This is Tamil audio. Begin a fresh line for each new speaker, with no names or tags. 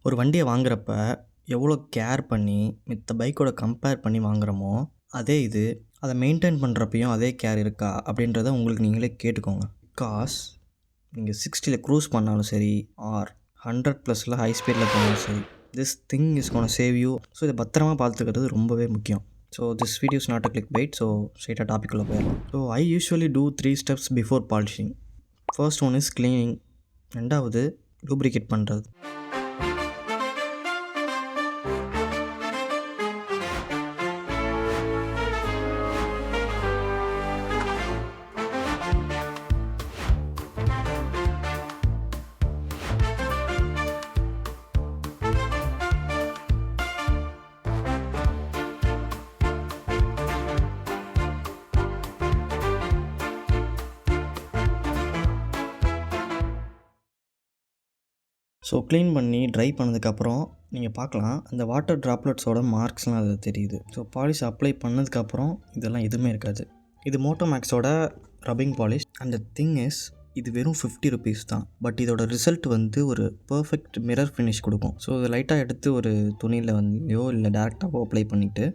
ஒரு வண்டியை வாங்குறப்ப எவ்வளோ கேர் பண்ணி மித்த பைக்கோட கம்பேர் பண்ணி வாங்குறோமோ, அதே இது அதை மெயின்டைன் பண்ணுறப்பையும் அதே கேர் இருக்கா அப்படின்றத உங்களுக்கு நீங்களே கேட்டுக்கோங்க. பிகாஸ் நீங்கள் 60ல் க்ரூஸ் பண்ணாலும் சரி, ஆர் 100+ ஹை ஸ்பீடில் போனாலும் சரி, this thing is gonna save you. So இதை பத்திரமா பார்த்துக்கிறது ரொம்பவே முக்கியம். So this video is not a click bait. So ஸ்ட்ரெயிட்டாக டாபிக்குள்ளே போயிடலாம். So I usually do 3 steps before polishing. First one is cleaning. ரெண்டாவது லூப்ரிகேட் பண்ணுறது. ஸோ க்ளீன் பண்ணி ட்ரை பண்ணதுக்கப்புறம் நீங்கள் பார்க்கலாம், அந்த வாட்டர் ட்ராப்லெட்ஸோட மார்க்ஸ்லாம் அதில் தெரியுது. ஸோ பாலிஷ் அப்ளை பண்ணதுக்கப்புறம் இதெல்லாம் எதுவுமே இருக்காது. இது மோட்டோமேக்ஸோட rubbing polish. And thing is, இது வெறும் 50 rupees தான். பட் இதோட ரிசல்ட் வந்து ஒரு பர்ஃபெக்ட் மிரர் ஃபினிஷ் கொடுக்கும். ஸோ இதை லைட்டாக எடுத்து ஒரு துணியில் வந்துயோ இல்லை டேரெக்டாகவோ அப்ளை பண்ணிவிட்டு